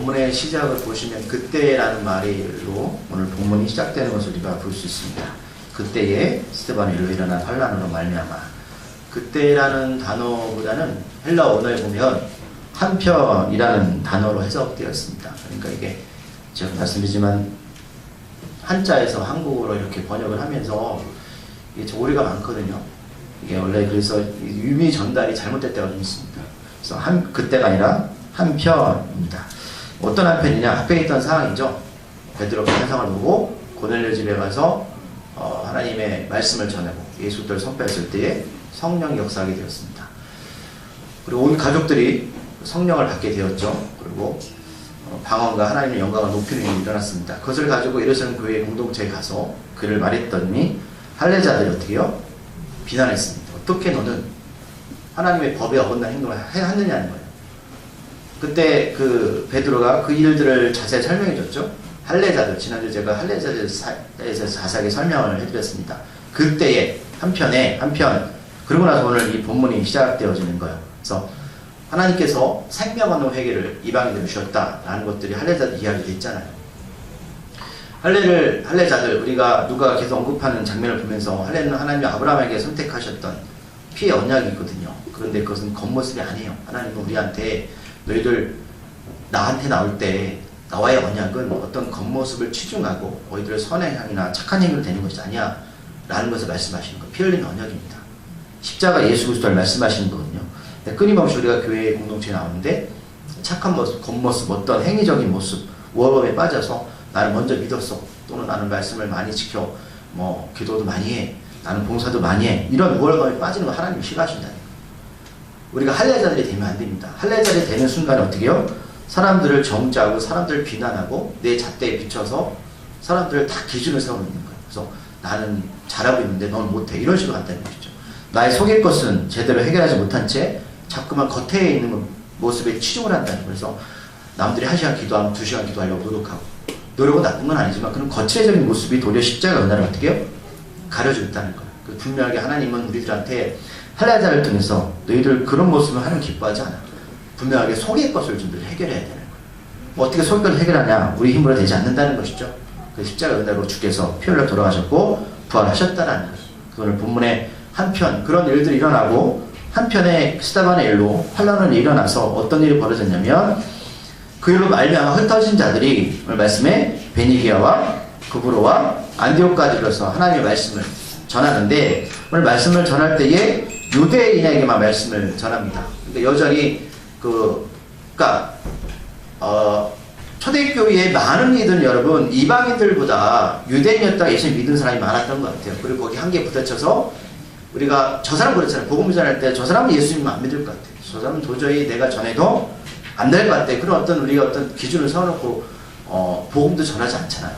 본문의 시작을 보시면 그때라는 말로 오늘 본문이 시작되는 것을 우리가 볼 수 있습니다. 그때에 스데반의 일로 일어난 환난으로 말미암아. 그때라는 단어보다는 헬라 언어에 보면 한편이라는 단어로 해석되어 있습니다. 그러니까 이게 제가 말씀드리지만 한자에서 한국어로 이렇게 번역을 하면서 이게 좀 오류가 많거든요. 이게 원래 그래서 의미 전달이 잘못될 때가 좀 있습니다. 그래서 그때가 아니라 한편입니다. 어떤 한편이냐? 앞에 있던 상황이죠. 베드로가 환상을 보고 고넬료 집에 가서 하나님의 말씀을 전하고 예수 그리스도를 선포했을 때에 성령이 역사하게 되었습니다. 그리고 온 가족들이 성령을 받게 되었죠. 그리고 방언과 하나님의 영광을 높이는 일이 일어났습니다. 그것을 가지고 예루살렘 교회 공동체에 가서 그를 말했더니 할례자들이 어떻게 해요? 비난했습니다. 어떻게 너는 하나님의 법에 어긋난 행동을 하느냐는 거예요. 그때 그 베드로가 그 일들을 자세히 설명해 줬죠. 할례자들, 지난주 제가 할례자들에서 자세하게 설명을 해드렸습니다. 그때에 한편 그러고 나서 오늘 이 본문이 시작되어지는 거예요. 그래서 하나님께서 생명 얻는 회개를 이방인들에 주셨다라는 것들이 할례자들 이야기도 있잖아요. 할례자들 우리가 누가 계속 언급하는 장면을 보면서 할례는 하나님이 아브라함에게 선택하셨던 피의 언약이거든요. 그런데 그것은 겉모습이 아니에요. 하나님은 우리한테 너희들 나한테 나올 때 나와의 언약은 어떤 겉모습을 치중하고 너희들의 선의 향이나 착한 행위로 되는 것이 아니야 라는 것을 말씀하시는 거예요. 피 흘리는 언약입니다. 십자가 예수 그리스도를 말씀하시는 거거든요. 끊임없이 우리가 교회 공동체에 나오는데 착한 모습, 겉모습, 어떤 행위적인 모습, 우월감에 빠져서 나는 먼저 믿었어. 또는 나는 말씀을 많이 지켜, 기도도 많이 해. 나는 봉사도 많이 해. 이런 우월감에 빠지는 거 하나님이 싫어하신다는 거예요. 우리가 할례자들이 되면 안 됩니다. 할례자들이 되는 순간에 어떻게 해요? 사람들을 정죄하고 사람들을 비난하고 내 잣대에 비춰서 사람들을 다 기준을 세우는 거예요. 그래서 나는 잘하고 있는데 넌 못해. 이런 식으로 한다는 것이죠. 나의 속일 것은 제대로 해결하지 못한 채 자꾸만 겉에 있는 모습에 치중을 한다는 거예요. 그래서 남들이 1시간 기도하면 2시간 기도하려고 노력하고 노력은 나쁜 건 아니지만 그런 거체적인 모습이 도리어 십자가 은혜를 어떻게 해요? 가려주고 있다는 거예요. 분명하게 하나님은 우리들한테 할례자를 통해서 너희들 그런 모습을 하나님 기뻐하지 않아. 분명하게 속일 것을 좀 해결해야 되는 거예요. 어떻게 속일 것을 해결하냐? 우리 힘으로 되지 않는다는 것이죠. 그 십자가 은혜로 주께서 피 흘려 돌아가셨고 부활하셨다는 거예요. 오늘 본문에 한편 그런 일들이 일어나고 한편에 스데반의 일로 환난이 일어나서 어떤 일이 벌어졌냐면 그 일로 말미암아 흩어진 자들이 오늘 말씀에 베니게아와 구브로와 안디옥까지 들어서 하나님의 말씀을 전하는데 오늘 말씀을 전할 때에 유대인에게만 말씀을 전합니다. 그러니까 여전히 초대교회의 많은 이들은 여러분 이방인들보다 유대인이었다가 예수님 믿은 사람이 많았던 것 같아요. 그리고 거기 한계에 부딪혀서 우리가 저 사람 그렇잖아요. 복음 전할 때 저 사람은 예수님 안 믿을 것 같아요. 저 사람은 도저히 내가 전해도 안 될 것 같아. 그런 우리가 어떤 기준을 세워놓고 복음도 전하지 않잖아요.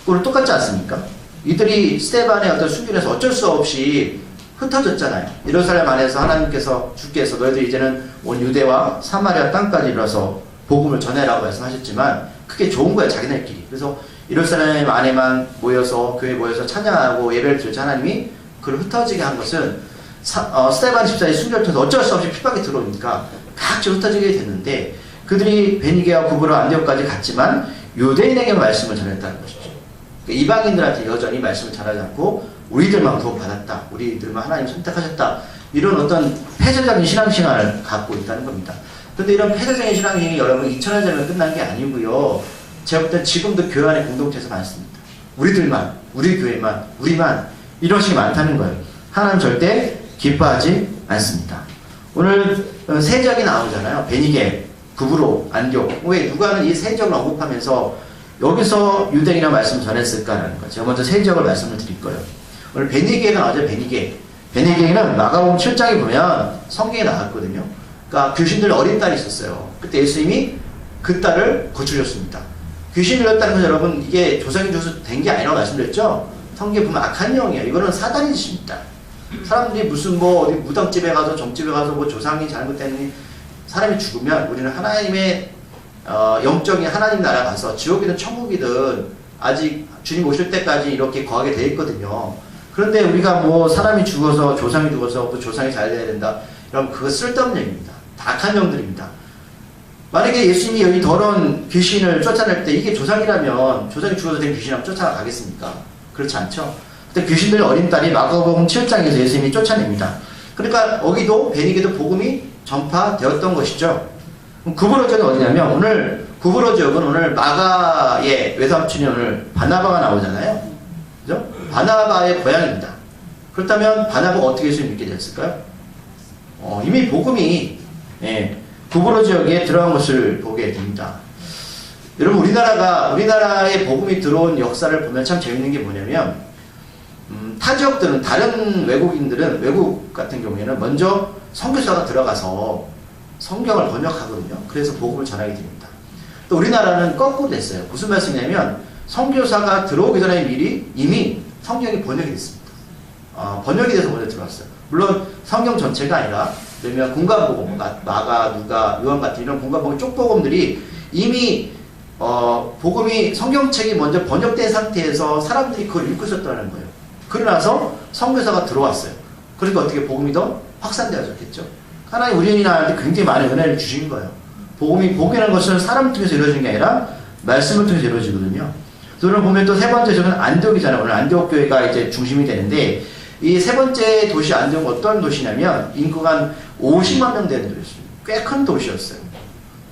그걸 똑같지 않습니까? 이들이 스데반의 어떤 순교에서 어쩔 수 없이 흩어졌잖아요. 예루살렘 안에서 하나님께서 주께서 너희들 이제는 온 유대와 사마리아 땅까지 이르러서 복음을 전해라고 말씀하셨지만 그게 좋은 거예요. 자기네끼리. 그래서 예루살렘 안에만 모여서 교회에 모여서 찬양하고 예배를 드리자 하나님이 그걸 흩어지게 한 것은 스데반 집사의 순교를 통해서 어쩔 수 없이 핍박이 들어오니까 각지 흩어지게 됐는데 그들이 베니게와 구브로 안디옥까지 갔지만 유대인에게 말씀을 전했다는 것이죠. 이방인들한테 여전히 말씀을 전하지 않고 우리들만 구원받았다. 우리들만 하나님 선택하셨다. 이런 어떤 폐쇄적인 신앙생활을 갖고 있다는 겁니다. 그런데 이런 폐쇄적인 신앙이 여러분 2000년 전에 끝난 게 아니고요. 제가 볼 땐 지금도 교회 안에 공동체에서 많습니다. 우리들만, 우리 교회만, 우리만 이런 식이 많다는 거예요. 하나님 절대 기뻐하지 않습니다. 오늘 세 적이 나오잖아요. 베니게, 구브로, 안디옥. 왜 누가는 이 세 적을 언급하면서 여기서 유대인이라는 말씀을 전했을까라는 거죠. 제가 먼저 세 적을 말씀을 드릴 거예요. 오늘 베니게가 나오죠. 베니게는 마가복음 7장에 보면 성경에 나왔거든요. 그러니까 귀신 들린 어린 딸이 있었어요. 그때 예수님이 그 딸을 고쳐줬습니다. 귀신 들렸다는 건 여러분 이게 조상이 줘서 된 게 아니라고 말씀드렸죠. 성경에 보면 악한 영이에요. 이거는 사단의 짓입니다. 사람들이 무슨 어디 무당집에 가서 점집에 가서 조상이 잘못된 사람이 죽으면 우리는 하나님의 영적인 하나님 나라 가서 지옥이든 천국이든 아직 주님 오실 때까지 이렇게 거하게 돼 있거든요. 그런데 우리가 사람이 죽어서 조상이 죽어서 또 조상이 잘 돼야 된다. 그럼 그거 쓸데없는 얘기입니다. 다 악한 영들입니다. 만약에 예수님이 여기 더러운 귀신을 쫓아낼 때 이게 조상이라면 조상이 죽어서 된 귀신이라면 쫓아가겠습니까? 그렇지 않죠. 그때 귀신들의 어린 딸이 마가복음 7장에서 예수님이 쫓아냅니다. 그러니까 여기도 베니게도 복음이 전파되었던 것이죠. 구브로지역은 어디냐면 오늘 구브로지역은 오늘 마가의 외삼촌이 오늘 바나바가 나오잖아요. 그죠? 바나바의 고향입니다. 그렇다면 바나바가 어떻게 예수님 믿게 되었을까요? 이미 복음이 구브로 지역에 들어간 것을 보게 됩니다. 여러분 우리나라의 복음이 들어온 역사를 보면 참 재밌는 게 뭐냐면 타 지역들은 다른 외국인들은 외국 같은 경우에는 먼저 선교사가 들어가서 성경을 번역하거든요. 그래서 복음을 전하게 됩니다. 또 우리나라는 거꾸로 됐어요. 무슨 말씀이냐면 선교사가 들어오기 전에 미리 이미 성경이 번역이 됐습니다. 번역이 돼서 먼저 들어왔어요. 물론 성경 전체가 아니라 그러면 공간복음, 마가, 누가, 요한 같은 이런 공간복음 쪽복음들이 이미 복음이 성경책이 먼저 번역된 상태에서 사람들이 그걸 읽고 있었다는 거예요. 그러고 나서 선교사가 들어왔어요. 그러니까 어떻게 복음이 더 확산되어졌겠죠. 하나님 우리나라한테 굉장히 많은 은혜를 주신 거예요. 복음이라는 것은 사람을 통해서 이루어지는 게 아니라 말씀을 통해서 이루어지거든요. 오늘 보면 또 세 번째 저는 안디옥이잖아요. 오늘 안디옥 교회가 이제 중심이 되는데 이 세 번째 도시 안디옥은 어떤 도시냐면 인구가 한 50만 명 되는 도시였어요. 꽤 큰 도시였어요.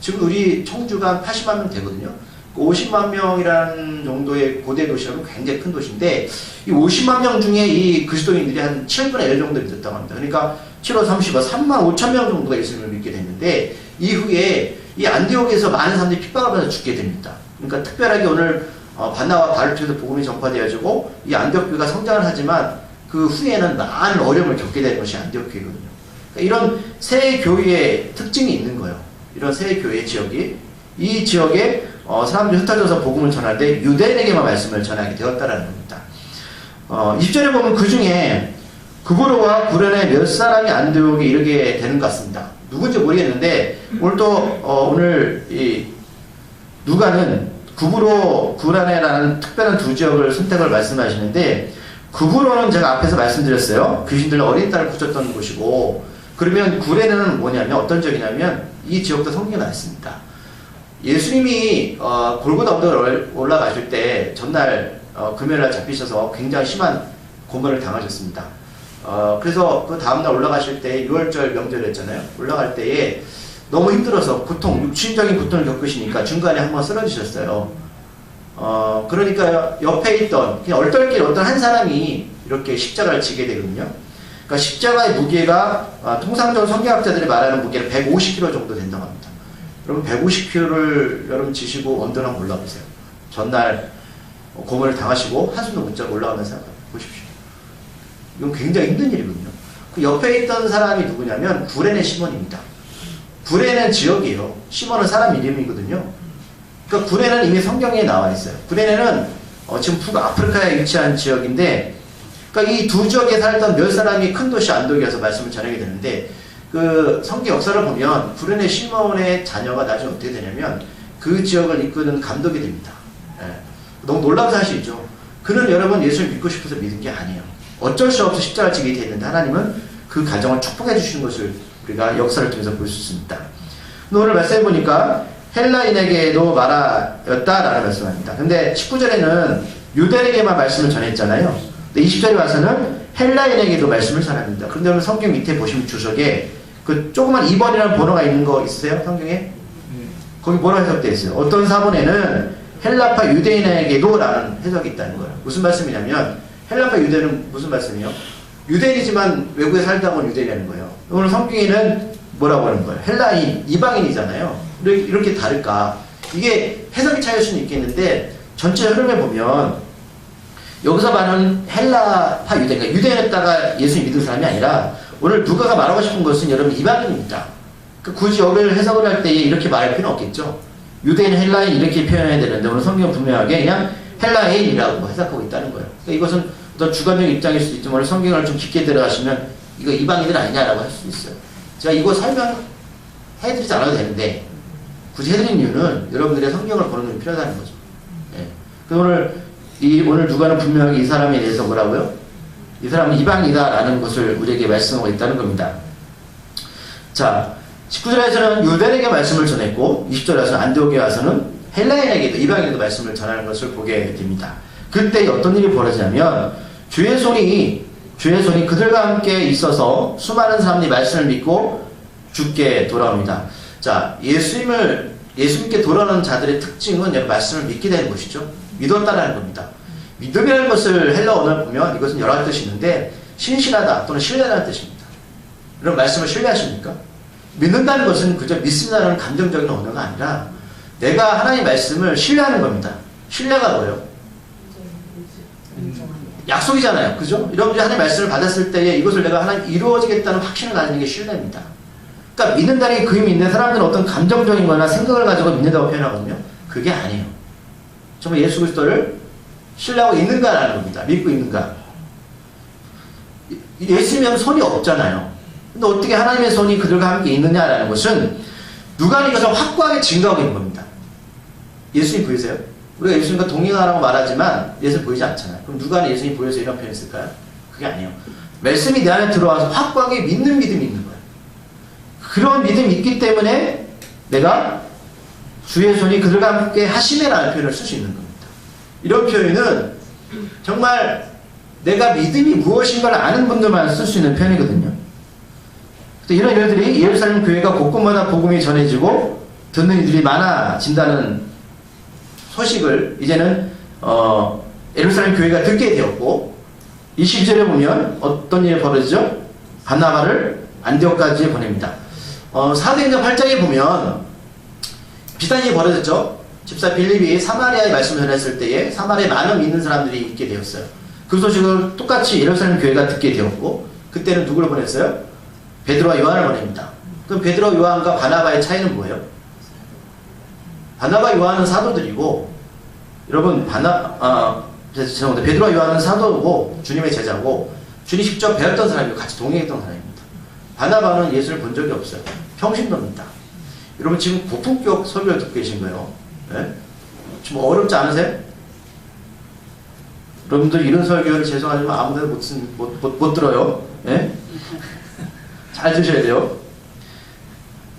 지금 우리 청주가 한 80만 명 되거든요. 50만 명이라는 정도의 고대 도시라면 굉장히 큰 도시인데 이 50만 명 중에 이 그리스도인들이 한 7분의 1 정도 믿었다고 합니다. 그러니까 7호 30호 3만 5천 명 정도가 예수님을 믿게 됐는데 이후에 이 안디옥에서 많은 사람들이 핍박을 받아 죽게 됩니다. 그러니까 특별하게 오늘 바나와 바를 통해서 복음이 전파되어지고 이 안디옥 교회가 성장을 하지만 그 후에는 많은 어려움을 겪게 되는 것이 안디옥 교회거든요. 그러니까 이런 새 교회의 특징이 있는 거예요. 이런 새 교회 지역이 이 지역에 사람들이 흩어져서 복음을 전할 때 유대인에게만 말씀을 전하게 되었다라는 겁니다. 20절에 보면 그 중에 구브로와 구련의 몇 사람이 안디옥에 이르게 되는 것 같습니다. 누군지 모르겠는데 오늘 이 누가는 구브로, 구란에라는 특별한 두 지역을 선택을 말씀하시는데 구브로는 제가 앞에서 말씀드렸어요. 귀신들 어린 딸을 붙였던 곳이고 그러면 구레는 뭐냐면 어떤 지역이냐면 이 지역도 성경에 나왔습니다. 예수님이 골고다 언덕을 올라가실 때 전날 금요일날 잡히셔서 굉장히 심한 고문을 당하셨습니다. 그래서 그 다음날 올라가실 때 6월절 명절이었잖아요. 올라갈 때에 너무 힘들어서 육신적인 고통을 겪으시니까 중간에 한번 쓰러지셨어요. 그러니까 옆에 있던 그냥 얼떨결에 어떤 한 사람이 이렇게 십자가를 지게 되거든요. 그러니까 십자가의 무게가 통상적으로 성경학자들이 말하는 무게는 150kg 정도 된다고 합니다. 여러분 150kg를 여러분 지시고 언덕을 한번 올라보세요. 전날 고문을 당하시고 한숨도 못 자고 올라가면서 보십시오. 이건 굉장히 힘든 일이거든요. 그 옆에 있던 사람이 누구냐면 구레네 시몬입니다. 구레는 지역이에요. 시몬은 사람 이름이거든요. 그러니까 구레는 이미 성경에 나와 있어요. 구레네는 지금 북아프리카에 위치한 지역인데 그러니까 이 두 지역에 살던 몇 사람이 큰 도시 안디옥에 와서 말씀을 전하게 되는데 그 성경 역사를 보면 구레네 시몬의 자녀가 나중에 어떻게 되냐면 그 지역을 이끄는 감독이 됩니다. 너무 놀라운 사실이죠. 그는 여러분 예수를 믿고 싶어서 믿은 게 아니에요. 어쩔 수 없이 십자가를 지게 됐는데 하나님은 그 가정을 축복해 주시는 것을 우리가 역사를 통해서 볼 수 있습니다. 오늘 말씀해 보니까 헬라인에게도 말하였다라는 말씀합니다. 근데 19절에는 유대인에게만 말씀을 전했잖아요. 근데 20절에 와서는 헬라인에게도 말씀을 전합니다. 그런데 오늘 성경 밑에 보시면 주석에 그 조그만 2번이라는 번호가 있는 거 있으세요? 성경에? 거기 뭐라고 해석되어 있어요? 어떤 사본에는 헬라파 유대인에게도 라는 해석이 있다는 거예요. 무슨 말씀이냐면 헬라파 유대인은 무슨 말씀이에요? 유대인이지만 외국에 살다 온 유대인이라는 거예요. 오늘 성경에는 뭐라고 하는 거예요? 헬라인, 이방인이잖아요. 이렇게 다를까? 이게 해석이 차이일 수는 있겠는데 전체 흐름에 보면 여기서 말하는 헬라파 유대인, 그러니까 유대인에다가 예수님 믿은 사람이 아니라 오늘 누가가 말하고 싶은 것은 여러분 이방인입니다. 굳이 여기를 해석을 할 때 이렇게 말할 필요는 없겠죠. 유대인, 헬라인 이렇게 표현해야 되는데 오늘 성경은 분명하게 그냥 헬라인이라고 해석하고 있다는 거예요. 그러니까 이것은 어떤 주관적인 입장일 수도 있지만 오늘 성경을 좀 깊게 들어가시면 이거 이방인들 아니냐라고 할 수도 있어요. 제가 이거 설명해드리지 않아도 되는데 굳이 해드린 이유는 여러분들의 성경을 보는 눈이 필요하다는 거죠. 오늘 누가는 분명하게 이 사람에 대해서 뭐라고요? 이 사람은 이방이다라는 것을 우리에게 말씀하고 있다는 겁니다. 자, 19절에서는 유대인에게 말씀을 전했고 20절에서는 안디옥에 와서는 헬라인에게도 이방인에게도 말씀을 전하는 것을 보게 됩니다. 그때 어떤 일이 벌어지냐면 주의 손이 그들과 함께 있어서 수많은 사람들이 말씀을 믿고 주께 돌아옵니다. 자, 예수님께 돌아오는 자들의 특징은 말씀을 믿게 되는 것이죠. 믿었다라는 겁니다. 믿음이라는 것을 헬라 언어를 보면 이것은 여러 가지 뜻이 있는데 신실하다 또는 신뢰하다는 뜻입니다. 이런 말씀을 신뢰하십니까? 믿는다는 것은 그저 믿습니다라는 감정적인 언어가 아니라 내가 하나님의 말씀을 신뢰하는 겁니다. 신뢰가 뭐예요? 약속이잖아요. 그죠? 여러분들이 하나님의 말씀을 받았을 때에 이것을 내가 하나님 이루어지겠다는 확신을 가지는 게 신뢰입니다. 그러니까 믿는다는 게 그 의미 있는데 사람들은 어떤 감정적인 거나 생각을 가지고 믿는다고 표현하거든요. 그게 아니에요. 정말 예수 그리스도를 신뢰하고 있는가라는 겁니다. 믿고 있는가. 예수님은 손이 없잖아요. 근데 어떻게 하나님의 손이 그들과 함께 있느냐라는 것은 누가 이것을 확고하게 증거하고 있는 겁니다. 예수님 보이세요? 우리가 예수님과 동행하라고 말하지만 예수님 보이지 않잖아요. 그럼 누가 예수님 보여서 이런 표현을 쓸까요? 그게 아니에요. 말씀이 내 안에 들어와서 확고하게 믿는 믿음이 있는 거예요. 그런 믿음이 있기 때문에 내가 주의 손이 그들과 함께 하심에라는 표현을 쓸 수 있는 겁니다. 이런 표현은 정말 내가 믿음이 무엇인가를 아는 분들만 쓸 수 있는 표현이거든요. 이런 일들이 예루살렘 교회가 곳곳마다 복음이 전해지고 듣는 이들이 많아진다는 소식을 이제는 예루살렘 교회가 듣게 되었고 22절에 보면 어떤 일이 벌어지죠? 바나바를 안디옥까지 보냅니다. 사도행전 8장에 보면 비슷한 일이 벌어졌죠. 집사 빌립이 사마리아에 말씀을 전했을 때에 사마리아에 많은 믿는 사람들이 있게 되었어요. 그 소식을 똑같이 예루살렘 교회가 듣게 되었고 그때는 누구를 보냈어요? 베드로와 요한을 보냅니다. 그럼 베드로, 요한과 바나바의 차이는 뭐예요? 바나바, 요한은 사도들이고 여러분 죄송합니다. 베드로와 요한은 사도고 주님의 제자고 주님 직접 배웠던 사람이고 같이 동행했던 사람입니다. 바나바는 예수를 본 적이 없어요. 평신도입니다. 여러분 지금 고품격 설교를 듣고 계신 거예요. 네? 좀 어렵지 않으세요? 여러분들 이런 설교를 죄송하지만 아무데나 못 들어요. 네? 잘 드셔야 돼요.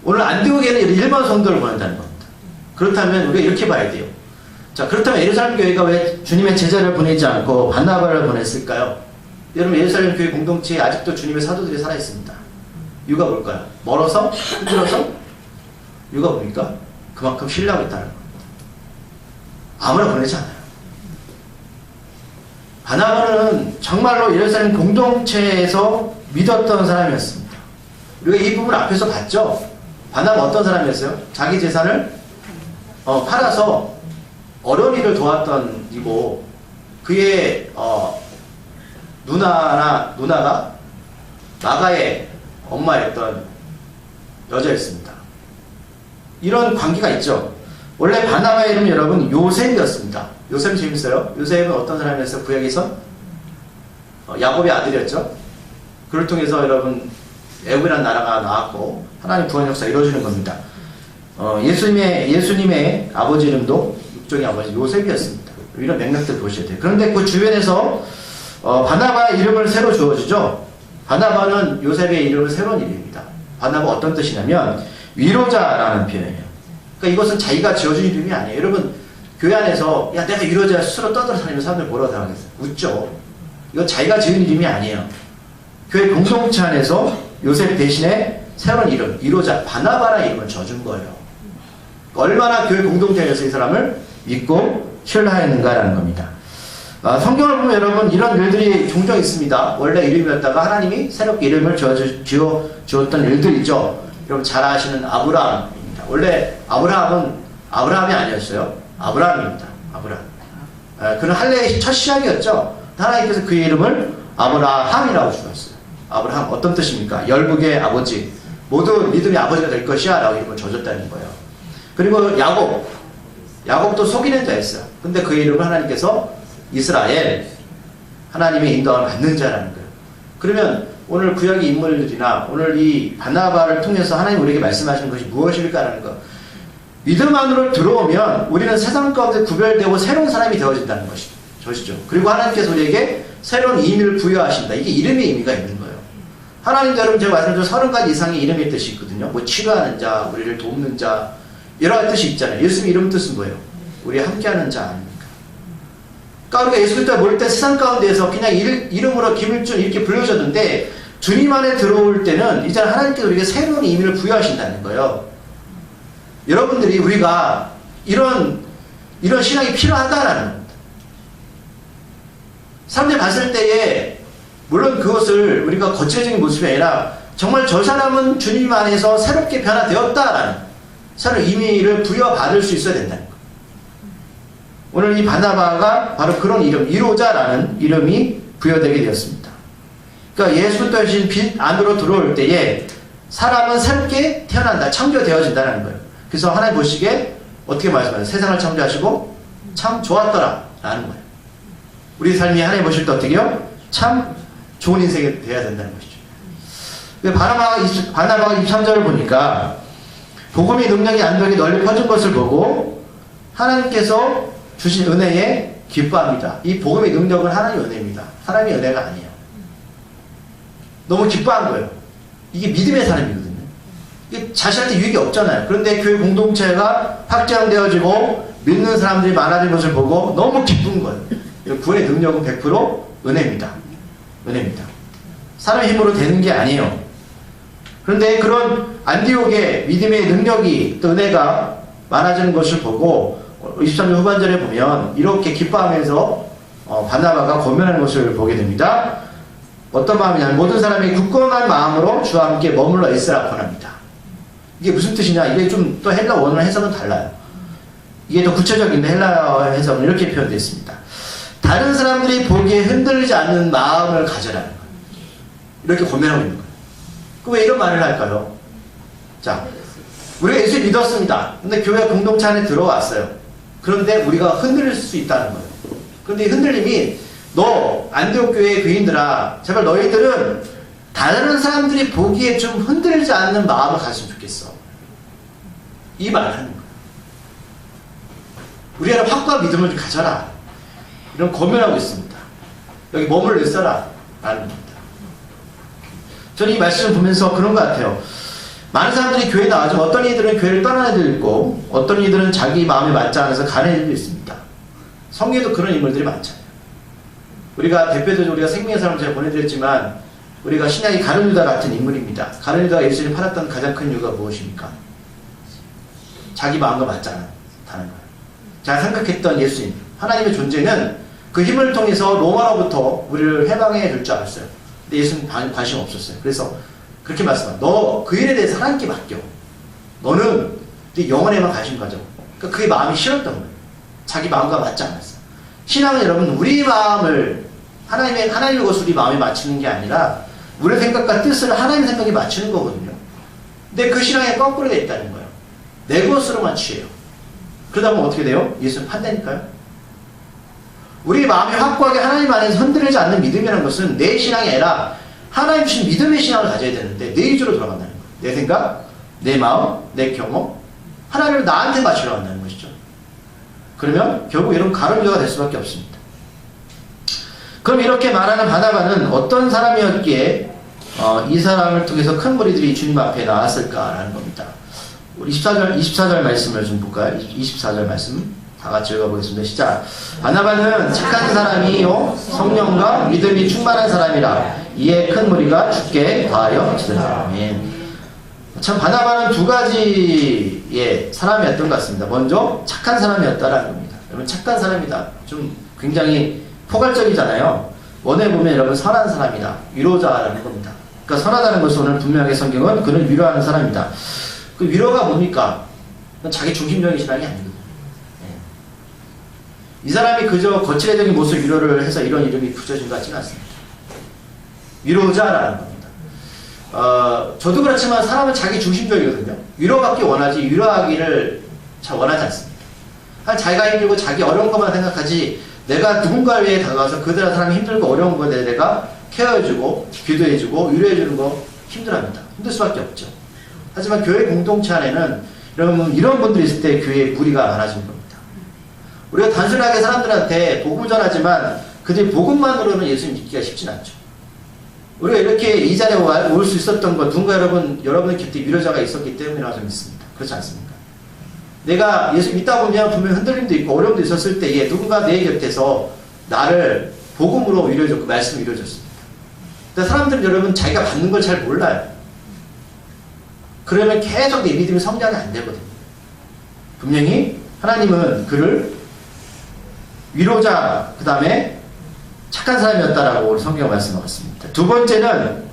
오늘 안디옥에는 일반 성도를 보낸다는 겁니다. 그렇다면 우리가 이렇게 봐야 돼요. 자, 그렇다면 예루살렘 교회가 왜 주님의 제자를 보내지 않고 바나바를 보냈을까요? 여러분 예루살렘 교회 공동체에 아직도 주님의 사도들이 살아있습니다. 이유가 뭘까요? 멀어서? 힘들어서? 이유가 뭡니까? 그만큼 신뢰하고 있다는 겁니다. 아무나 보내지 않아요. 바나바는 정말로 예루살렘 공동체에서 믿었던 사람이었습니다. 우리가 이 부분 앞에서 봤죠? 바나바 어떤 사람이었어요? 자기 재산을 팔아서 어려운 도왔던 이고 그의 누나가 마가의 엄마였던 여자였습니다. 이런 관계가 있죠. 원래 바나바의 이름 여러분 요셉이었습니다. 요셉 재밌어요. 요셉은 어떤 사람이었어요? 구약에서 야곱의 아들이었죠. 그를 통해서 여러분 애굽이라는 나라가 나왔고 하나님 구원 역사 이루어지는 겁니다. 예수님의 아버지 이름도 육종의 아버지 요셉이었습니다. 이런 맥락들 보셔야 돼요. 그런데 그 주변에서 바나바의 이름을 새로 주어지죠. 바나바는 요셉의 이름을 새로운 이름입니다. 바나바 어떤 뜻이냐면 위로자라는 표현이에요. 그러니까 이것은 자기가 지어준 이름이 아니에요. 여러분 교회 안에서 야 내가 위로자야 스스로 떠들어다니면 사람들 뭐라고 생각하겠어요? 웃죠. 이건 자기가 지은 이름이 아니에요. 교회 공동체 안에서 요셉 대신에 새로운 이름 위로자 바나바라는 이름을 져준 거예요. 얼마나 교회 공동체 안에서 이 사람을 믿고 신뢰하였는가라는 겁니다. 성경을 보면 여러분 이런 일들이 종종 있습니다. 원래 이름이었다가 하나님이 새롭게 이름을 지어주었던 일들이죠. 여러분 잘 아시는 아브라함입니다. 원래 아브라함이 아니었어요. 아브라함입니다. 아브라함. 그는 할례의 첫 시작이었죠. 하나님께서 그의 이름을 아브라함이라고 주셨어요. 아브라함 어떤 뜻입니까? 열국의 아버지. 모두 믿음의 아버지가 될 것이야 라고 이름을 줘줬다는 거예요. 그리고 야곱도 속인해도 했어요. 근데 그 이름을 하나님께서 이스라엘, 하나님의 인도함을 받는 자라는 거예요. 그러면 오늘 구약의 인물들이나 오늘 이 바나바를 통해서 하나님 우리에게 말씀하시는 것이 무엇일까라는 거. 믿음 안으로 들어오면 우리는 세상 가운데 구별되고 새로운 사람이 되어진다는 것이죠. 그리고 하나님께서 우리에게 새로운 의미를 부여하신다. 이게 이름의 의미가 있는 거예요. 하나님도 여러분 제가 말씀드린 30가지 이상의 이름의 뜻이 있거든요. 뭐 치료하는 자, 우리를 돕는 자, 여러 가지 뜻이 있잖아요. 예수님 이름 뜻은 뭐예요? 우리 함께하는 자 아닙니까? 그러니까 우리가 예수 그리스도를 모를 때 세상 가운데에서 그냥 이름으로 김일준 이렇게 불려졌는데 주님 안에 들어올 때는 이제 하나님께서 우리에게 새로운 의미를 부여하신다는 거예요. 여러분들이 우리가 이런 신앙이 필요하다라는 겁니다. 사람들이 봤을 때에 물론 그것을 우리가 거칠어진 모습이 아니라 정말 저 사람은 주님 안에서 새롭게 변화되었다라는 새로운 의미를 부여받을 수 있어야 된다는 거예요. 오늘 이 바나바가 바로 그런 이름, 이로자라는 이름이 부여되게 되었습니다. 그러니까 예수 그리스도의 빛 안으로 들어올 때에 사람은 새롭게 태어난다, 창조되어진다는 거예요. 그래서 하나님 보시기에 어떻게 말씀하세요? 세상을 창조하시고 참 좋았더라 라는 거예요. 우리 삶이 하나님 보실 때 어떻게 해요? 참 좋은 인생이 되어야 된다는 것이죠. 바나바가 23절을 보니까 복음의 능력이 안동에 널리 퍼진 것을 보고 하나님께서 주신 은혜에 기뻐합니다. 이 복음의 능력은 하나님의 은혜입니다. 사람의 은혜가 아니에요. 너무 기뻐한 거예요. 이게 믿음의 사람이거든요. 이게 자신한테 유익이 없잖아요. 그런데 교회 공동체가 확장되어지고 믿는 사람들이 많아진 것을 보고 너무 기쁜 거예요. 구원의 능력은 100% 은혜입니다. 은혜입니다. 사람의 힘으로 되는 게 아니에요. 그런데 그런 안디옥의 믿음의 능력이 또 은혜가 많아지는 것을 보고 23절 후반절에 보면 이렇게 기뻐하면서 바나바가 권면하는 것을 보게 됩니다. 어떤 마음이냐면 모든 사람이 굳건한 마음으로 주와 함께 머물러 있으라 권합니다. 이게 무슨 뜻이냐? 이게 좀 또 헬라 원어 해석은 달라요. 이게 더 구체적인데 헬라 해석은 이렇게 표현되어 있습니다. 다른 사람들이 보기에 흔들리지 않는 마음을 가져라는 거예요. 이렇게 권면하고 있는 거예요. 그럼 왜 이런 말을 할까요? 자, 우리가 예수 믿었습니다. 근데 교회 공동체 안에 들어왔어요. 그런데 우리가 흔들릴 수 있다는 거예요. 그런데 이 흔들림이 너 안디옥 교회의 교인들아, 제발 너희들은 다른 사람들이 보기에 좀 흔들리지 않는 마음을 가졌으면 좋겠어. 이 말을 하는 거예요. 우리가 확고한 믿음을 좀 가져라. 이런 권면하고 있습니다. 여기 머물러 있어라 라는 겁니다. 저는 이 말씀을 보면서 그런 것 같아요. 많은 사람들이 교회에 나와서 어떤 이들은 교회를 떠나는 이들도 있고 어떤 이들은 자기 마음에 맞지 않아서 가는 이들도 있습니다. 성경에도 그런 인물들이 많잖아요. 우리가 대표적으로 우리가 생명의 사람을 제가 보내드렸지만 우리가 신약의 가룟 유다 같은 인물입니다. 가룟 유다가 예수를 팔았던 가장 큰 이유가 무엇입니까? 자기 마음과 맞지 않다는 거예요. 제가 생각했던 예수님, 하나님의 존재는 그 힘을 통해서 로마로부터 우리를 해방해 줄 줄 알았어요. 근데 예수는 관심 없었어요. 그래서 그렇게 말씀합니다. 너 그 일에 대해서 하나님께 맡겨. 너는 네 영혼에만 관심 가져. 그러니까 그게 마음이 싫었던 거예요. 자기 마음과 맞지 않았어요. 신앙은 여러분 우리 마음을 하나님의 것을 우리 마음에 맞추는 게 아니라 우리의 생각과 뜻을 하나님의 생각에 맞추는 거거든요. 근데 그 신앙에 거꾸로 되어 있다는 거예요. 내 것으로만 취해요. 그러다 보면 어떻게 돼요? 예수는 판다니까요. 우리 마음이 확고하게 하나님 안에서 흔들리지 않는 믿음이라는 것은 내 신앙이 아니라 하나님 주신 믿음의 신앙을 가져야 되는데 내 위주로 돌아간다는 거예요. 내 생각, 내 마음, 내 경험, 하나님을 나한테 맞추려 한다는 것이죠. 그러면 결국 이런 가룟유다가 될 수밖에 없습니다. 그럼 이렇게 말하는 바나바는 어떤 사람이었기에 이 사람을 통해서 큰 무리들이 주님 앞에 나왔을까라는 겁니다. 우리 24절 말씀을 좀 볼까요? 24절 말씀 다 같이 읽어보겠습니다. 시작. 바나바는 착한 사람이요 성령과 믿음이 충만한 사람이라 이에 큰 무리가 주께 과하여 지더라. 참 바나바는 두 가지의 사람이었던 것 같습니다. 먼저 착한 사람이었다라는 겁니다. 여러분 착한 사람이다. 좀 굉장히 포괄적이잖아요. 원에 보면 여러분 선한 사람이다. 위로자라는 겁니다. 그러니까 선하다는 것은 오늘 분명하게 성경은 그는 위로하는 사람이다. 그 위로가 뭡니까? 자기 중심적인 신앙이 아니거든요. 이 사람이 그저 거칠애적인 모습 위로를 해서 이런 이름이 붙여진 것 같지는 않습니다. 위로자라는 겁니다. 저도 그렇지만 사람은 자기 중심적이거든요. 위로받기 원하지 위로하기를 잘 원하지 않습니다. 자기가 힘들고 자기 어려운 것만 생각하지 내가 누군가를 위해 다가가서 그들 사람이 힘들고 어려운 거에 내가 케어해주고 기도해주고 위로해주는 거 힘들합니다. 힘들 수밖에 없죠. 하지만 교회 공동체 안에는 여러분 이런 분들이 있을 때 교회에 무리가 많아지는 겁니다. 우리가 단순하게 사람들한테 복음을 전하지만 그들이 복음만으로는 예수님 믿기가 쉽진 않죠. 우리가 이렇게 이 자리에 올 수 있었던 건 누군가 여러분의 곁에 위로자가 있었기 때문이라고 믿습니다. 그렇지 않습니까? 내가 예수 믿다 보면 분명 흔들림도 있고 어려움도 있었을 때에 누군가 내 곁에서 나를 복음으로 위로해줬고 말씀으로 위로해줬습니다. 근데 사람들은 여러분 자기가 받는 걸 잘 몰라요. 그러면 계속 내 믿음이 성장이 안 되거든요. 분명히 하나님은 그를 위로자, 그 다음에 착한 사람이었다라고 성경 말씀하고 있습니다. 두 번째는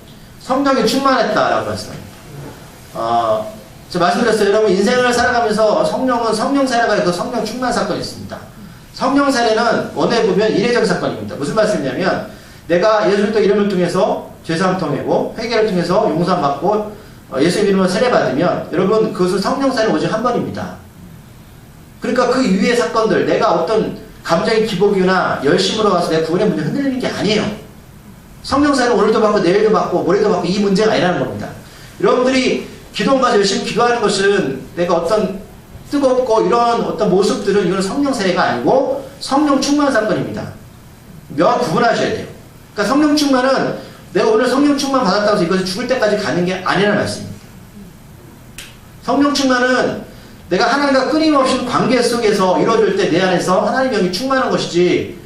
성령이 충만했다라고 말씀합니다. 제가 말씀드렸어요. 여러분 인생을 살아가면서 성령은 성령 사례가 있고 성령 충만 사건이 있습니다. 성령 사례는 원에 보면 이례적 사건입니다. 무슨 말씀이냐면 내가 예수 그리스도 이름을 통해서 죄사함 통하고 회개를 통해서 용서함 받고 예수 이름으로 세례 받으면 여러분 그것은 성령 사례 오직 한 번입니다. 그러니까 그 이후의 사건들 내가 어떤 감정의 기복이나 열심으로 가서 내 구원의 문제 흔들리는 게 아니에요. 성령 사례는 오늘도 받고 내일도 받고 모레도 받고 이 문제가 아니라는 겁니다. 여러분들이 기도원가서 열심히 기도하는 것은 내가 어떤 뜨겁고 이런 어떤 모습들은 이건 성령 사례가 아니고 성령 충만 사건입니다. 명확히 구분하셔야 돼요. 그러니까 성령 충만은 내가 오늘 성령 충만 받았다고 해서 이것이 죽을 때까지 가는 게 아니라는 말씀입니다. 성령 충만은 내가 하나님과 끊임없이 관계 속에서 이루어질 때 내 안에서 하나님의 영이 충만한 것이지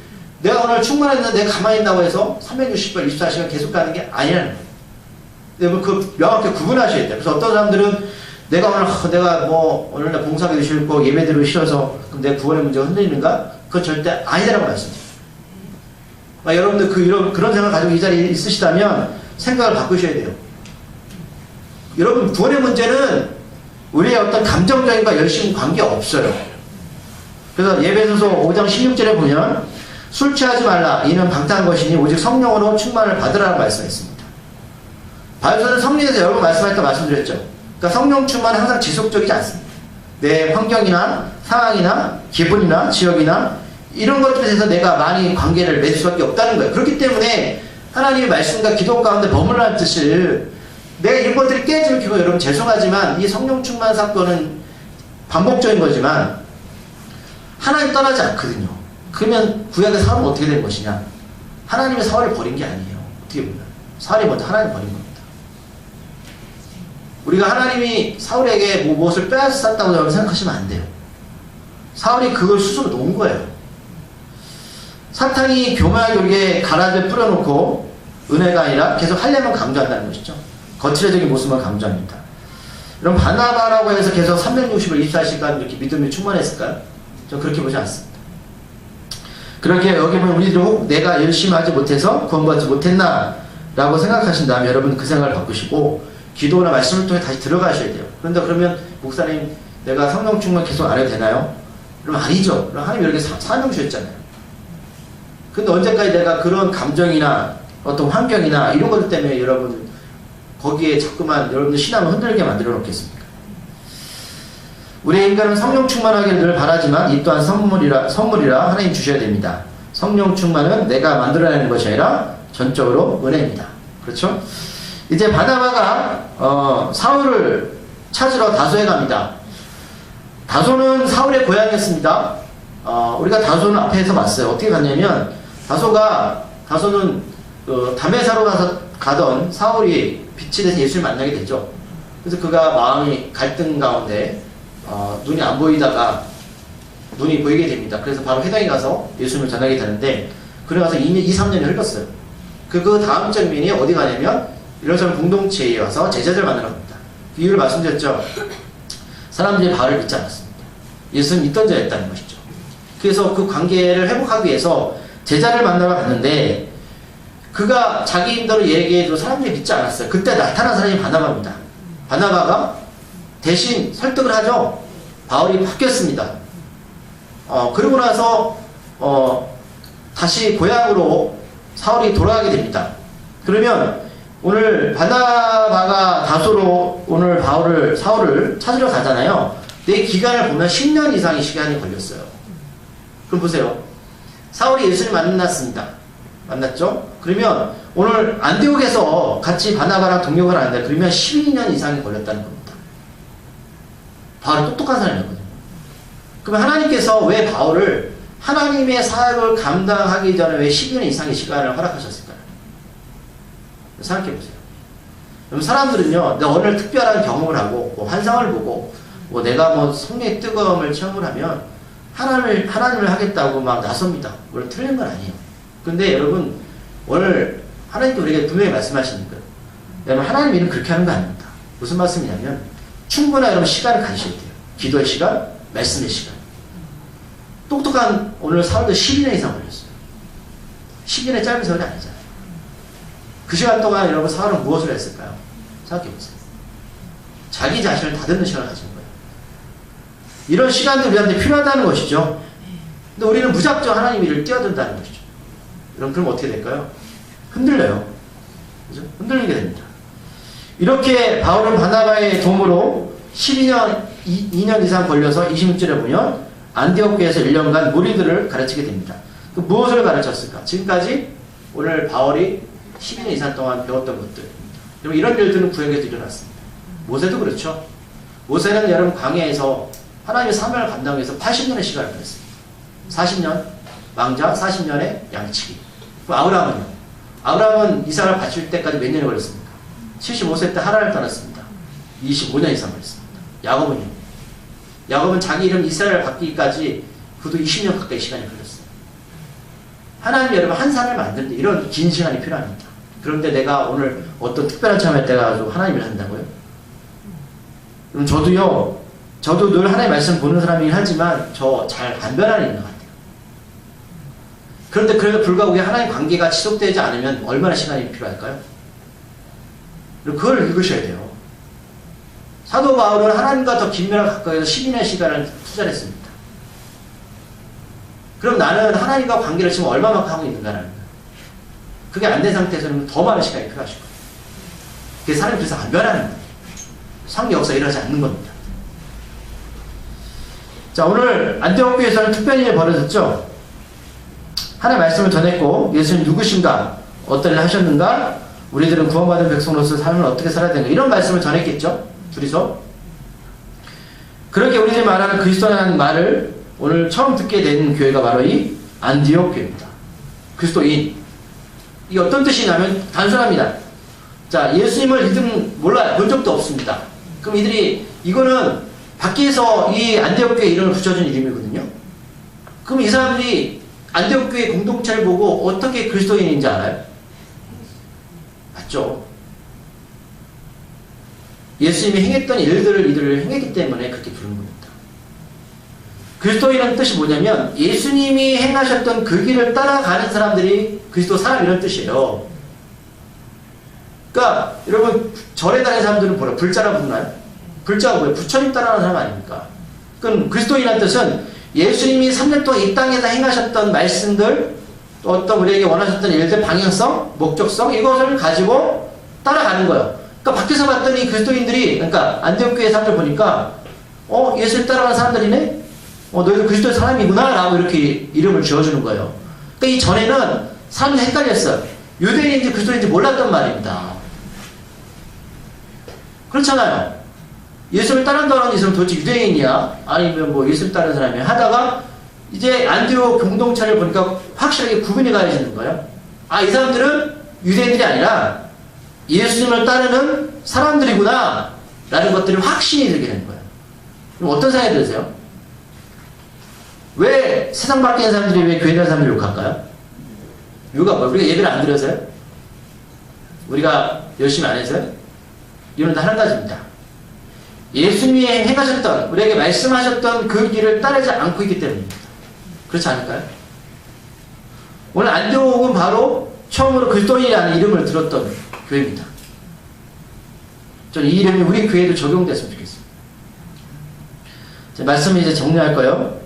내가 오늘 충만했는데 내가 가만히 있다고 해서 360번 24시간 계속 가는 게 아니라는 거예요. 여러분 그 명확히 구분하셔야 돼요. 그래서 어떤 사람들은 내가 오늘 날 봉사하기도 싫고 예배드리기 싫어서 그럼 내 구원의 문제가 흔들리는가? 그건 절대 아니라고 말씀드려요. 여러분들 그런 생각을 가지고 이 자리에 있으시다면 생각을 바꾸셔야 돼요. 여러분 구원의 문제는 우리의 어떤 감정적인과 열심 관계없어요. 그래서 예배소서 5장 16절에 보면 술 취하지 말라 이는 방탕한 것이니 오직 성령으로 충만을 받으라고 말씀했습니다. 바울서는 성령에서 여러 번 말씀하셨다 말씀드렸죠. 그러니까 성령 충만은 항상 지속적이지 않습니다. 내 환경이나 상황이나 기분이나 지역이나 이런 것들에 대해서 내가 많이 관계를 맺을 수밖에 없다는 거예요. 그렇기 때문에 하나님의 말씀과 기도 가운데 머물라는 뜻을 내가 이런 것들이 깨지면 기도 여러분 죄송하지만 이 성령 충만 사건은 반복적인 거지만 하나님 떠나지 않거든요. 그러면 구약의 사울은 어떻게 된 것이냐? 하나님의 사울을 버린 게 아니에요. 어떻게 보면 사울이 먼저 하나님 버린 겁니다. 우리가 하나님이 사울에게 무엇을 빼앗았다고 여러분 생각하시면 안 돼요. 사울이 그걸 스스로 놓은 거예요. 사탄이 교만하게 우리에게 가라지를 뿌려놓고 은혜가 아니라 계속 하려면 강조한다는 것이죠. 거칠어적인 모습만 강조합니다. 그럼 바나바라고 해서 계속 360을 24시간 이렇게 믿음이 충만했을까요? 저 그렇게 보지 않습니다. 그렇게 여기 보면 우리도 내가 열심히 하지 못해서 구원받지 못했나 라고 생각하신다면 여러분 그 생각을 바꾸시고 기도나 말씀을 통해 다시 들어가셔야 돼요. 그런데 그러면 목사님 내가 성령 충만 계속 안 해도 되나요? 그럼 아니죠. 그럼 하나님이 이렇게 사명 주셨잖아요. 근데 언제까지 내가 그런 감정이나 어떤 환경이나 이런 것들 때문에 여러분 거기에 자꾸만 여러분들 신앙을 흔들게 만들어 놓겠습니까? 우리의 인간은 성령 충만하기를 늘 바라지만 이 또한 선물이라 하나님 주셔야 됩니다. 성령 충만은 내가 만들어내는 것이 아니라 전적으로 은혜입니다. 그렇죠? 이제 바나바가 사울을 찾으러 다소에 갑니다. 다소는 사울의 고향이었습니다. 우리가 다소는 앞에서 봤어요. 어떻게 갔냐면 다소는 다메사로 가던 사울이 빛이 돼서 예수를 만나게 되죠. 그래서 그가 마음이 갈등 가운데 눈이 안 보이다가 눈이 보이게 됩니다. 그래서 바로 회당에 가서 예수님을 전하게 되는데 그래 가서 2, 3년이 흘렀어요. 그 다음 장면이 어디 가냐면 이런저런 공동체에 와서 제자들 만나러 갑니다. 그 이유를 말씀드렸죠. 사람들이 바울을 믿지 않았습니다. 예수는 믿던 자였다는 것이죠. 그래서 그 관계를 회복하기 위해서 제자를 만나러 갔는데 그가 자기 힘대로 얘기해도 사람들이 믿지 않았어요. 그때 나타난 사람이 바나바입니다. 바나바가 대신 설득을 하죠. 바울이 바뀌었습니다. 그러고 나서 다시 고향으로 사울이 돌아가게 됩니다. 그러면 오늘 바나바가 다소로 오늘 사울을 찾으러 가잖아요. 내 기간을 보면 10년 이상의 시간이 걸렸어요. 그럼 보세요. 사울이 예수님 만났죠? 그러면 오늘 안디옥에서 같이 바나바랑 동역을 하는데 그러면 12년 이상이 걸렸다는 겁니다. 바울이 똑똑한 사람이거든요. 그러면 하나님께서 왜 바울을 하나님의 사역을 감당하기 전에 왜 12년 이상의 시간을 허락하셨을까요? 생각해보세요. 그럼 사람들은요, 내가 오늘 특별한 경험을 하고, 뭐 환상을 보고, 뭐 내가 뭐 성령의 뜨거움을 체험을 하면, 하나님을 하겠다고 막 나섭니다. 물론 틀린 건 아니에요. 근데 여러분, 오늘 하나님도 우리에게 분명히 말씀하시는 거예요. 여러분, 하나님 일은 그렇게 하는 거 아닙니다. 무슨 말씀이냐면, 충분한 여러분 시간을 가지셔야 돼요. 기도의 시간, 말씀의 시간. 똑똑한 오늘 사월도 10년 이상 걸렸어요. 10년의 짧은 세월이 아니잖아요. 그 시간 동안 여러분 사월은 무엇을 했을까요? 생각해보세요. 자기 자신을 다듬는 시간을 가진 거예요. 이런 시간들이 우리한테 필요하다는 것이죠. 근데 우리는 무작정 하나님 일을 뛰어든다는 것이죠. 그럼 어떻게 될까요? 흔들려요. 그죠? 흔들리게 됩니다. 이렇게 바울은 바나바의 도움으로 2년 이상 걸려서 26절에 보면 안디옥 교회에서 1년간 무리들을 가르치게 됩니다. 그 무엇을 가르쳤을까? 지금까지 오늘 바울이 12년 이상 동안 배웠던 것들. 여러분 이런 일들은 구약에도 일어났습니다. 모세도 그렇죠. 모세는 여러분 광야에서 하나님의 사명을 감당해서 80년의 시간을 보냈습니다. 40년 왕자, 40년의 양치기. 그럼 아브라함은요? 아브라함은 이삭을 바칠 때까지 몇 년이 걸렸습니까? 75세 때 하란을 떠났습니다. 25년 이상 걸렸습니다. 야곱은요? 야곱은 자기 이름 이스라엘을 바뀌기까지 그도 20년 가까이 시간이 걸렸어요. 하나님 여러분 한 사람을 만드는데 이런 긴 시간이 필요합니다. 그런데 내가 오늘 어떤 특별한 체험할 때 가지고 하나님을 한다고요? 그럼 저도 늘 하나님의 말씀 보는 사람이긴 하지만 저 잘 안 변하는 것 같아요. 그런데 그래도 불구하고 하나님 관계가 지속되지 않으면 얼마나 시간이 필요할까요? 그걸 읽으셔야 돼요. 사도 바울은 하나님과 더 긴밀하게 가까이서 12년의 시간을 투자했습니다. 그럼 나는 하나님과 관계를 지금 얼마만큼 하고 있는가라는 거예요. 그게 안 된 상태에서는 더 많은 시간이 필요하실 거예요. 그게 사람이 그래서 안 변하는 거예요. 성경 역사가 일어나지 않는 겁니다. 자, 오늘 안디옥 교회에서는 특별한 일이 벌어졌죠. 하나님의 말씀을 전했고 예수님 누구신가? 어떤 일을 하셨는가? 우리들은 구원받은 백성으로서 삶을 어떻게 살아야 되는가? 이런 말씀을 전했겠죠. 둘이서. 그렇게 우리들이 말하는 그리스도라는 말을 오늘 처음 듣게 된 교회가 바로 이 안디옥 교회입니다. 그리스도인. 이게 어떤 뜻이냐면 단순합니다. 자, 예수님을 이들은 몰라요. 본 적도 없습니다. 그럼 이들이 이거는 밖에서 이 안디옥 교회 이름을 붙여준 이름이거든요. 그럼 이 사람들이 안디옥 교회 공동체를 보고 어떻게 그리스도인인지 알아요? 맞죠? 예수님이 행했던 일들을 이들을 행했기 때문에 그렇게 부르는 겁니다. 그리스도인이라는 뜻이 뭐냐면 예수님이 행하셨던 그 길을 따라가는 사람들이 그리스도 사람 이런 뜻이에요. 그러니까 여러분 절에 다니는 사람들은 뭐라 불자라고 부르나요? 불자가 뭐예요? 부처님 따라가는 사람 아닙니까? 그럼 그리스도인이라는 뜻은 예수님이 3년 동안 이 땅에서 행하셨던 말씀들 또 어떤 우리에게 원하셨던 일들 방향성, 목적성 이것을 가지고 따라가는 거예요. 그러니까 밖에서 봤더니 그리스도인들이 그러니까 안디옥 교회 사람들 보니까 예수를 따라가는 사람들이네? 너희도 그리스도의 사람이구나 라고 이렇게 이름을 지어주는 거예요. 그러니까 이 전에는 사람들이 헷갈렸어요. 유대인인지 그리스도인인지 몰랐단 말입니다. 그렇잖아요. 예수를 따른다는 이들은 도대체 유대인이야? 아니면 뭐 예수를 따르는 사람이야? 하다가 이제 안디옥 공동체를 보니까 확실하게 구분이 가해지는 거예요. 이 사람들은 유대인들이 아니라 예수님을 따르는 사람들이구나 라는 것들이 확신이 들게 되는 거예요. 그럼 어떤 생각이 들으세요? 왜 세상 밖에 있는 사람들이 왜 교회 다니는 사람들을 욕할까요? 이유가 뭐예요? 우리가 예배를 안 드려서요? 우리가 열심히 안 해서요? 이유는 다 한 가지입니다. 예수님이 행하셨던 우리에게 말씀하셨던 그 길을 따르지 않고 있기 때문입니다. 그렇지 않을까요? 오늘 안디옥은 바로 처음으로 그리스도인이라는 이름을 들었던 교회입니다. 저는 이 이름이 우리 교회에도 적용됐으면 좋겠습니다. 말씀을 이제 정리할 거예요.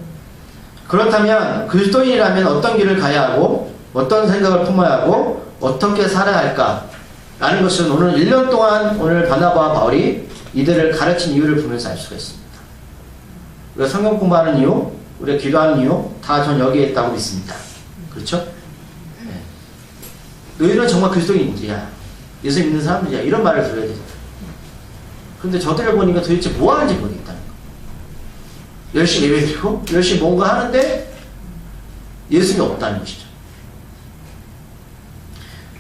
그렇다면 그리스도인이라면 어떤 길을 가야 하고 어떤 생각을 품어야 하고 어떻게 살아야 할까 라는 것은 오늘 1년 동안 오늘 바나바와 바울이 이들을 가르친 이유를 보면서 알 수가 있습니다. 우리가 성경 공부하는 이유, 우리가 기도하는 이유 다 전 여기에 있다고 믿습니다. 그렇죠? 네. 너희는 정말 그리스도인들이야. 예수 믿는 사람들이야. 이런 말을 들어야 되죠. 그런데 저들을 보니까 도대체 뭐 하는지 모르겠다는 거. 열심히 예배드리고 열심히 뭔가 하는데 예수님이 없다는 것이죠.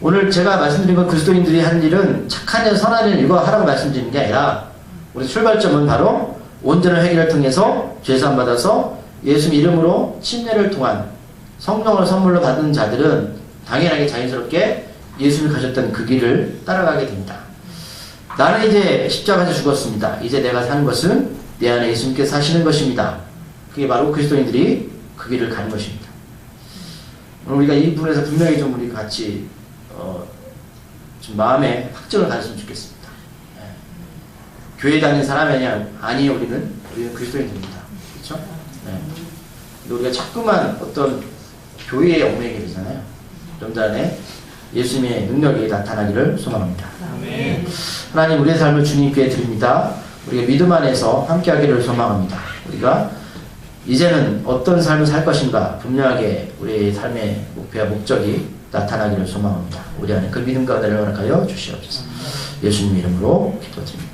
오늘 제가 말씀드린 건 그리스도인들이 하는 일은 착한 일, 선한 일 이거 하라고 말씀드리는 게 아니라 우리 출발점은 바로 온전한 회개를 통해서 죄사함 받아서 예수 이름으로 침례를 통한 성령을 선물로 받은 자들은 당연하게 자연스럽게 예수님이 가셨던 그 길을 따라가게 됩니다. 나는 이제 십자가에서 죽었습니다. 이제 내가 사는 것은 내 안에 예수님께서 사시는 것입니다. 그게 바로 그리스도인들이 그 길을 가는 것입니다. 오늘 우리가 이 부분에서 분명히 좀 우리 같이 좀 마음의 확정을 가졌으면 좋겠습니다. 예. 교회 다니는 사람이 아니에요. 우리는 그리스도인들입니다. 그렇죠? 예. 우리가 자꾸만 어떤 교회의 얽매이게 되잖아요. 좀 전에 예수님의 능력이 나타나기를 소망합니다. 아멘. 하나님, 우리의 삶을 주님께 드립니다. 우리가 믿음 안에서 함께하기를 소망합니다. 우리가 이제는 어떤 삶을 살 것인가 분명하게 우리의 삶의 목표와 목적이 나타나기를 소망합니다. 우리 안에 그 믿음과 은혜를 허락하여 주시옵소서. 예수님 이름으로 기도드립니다.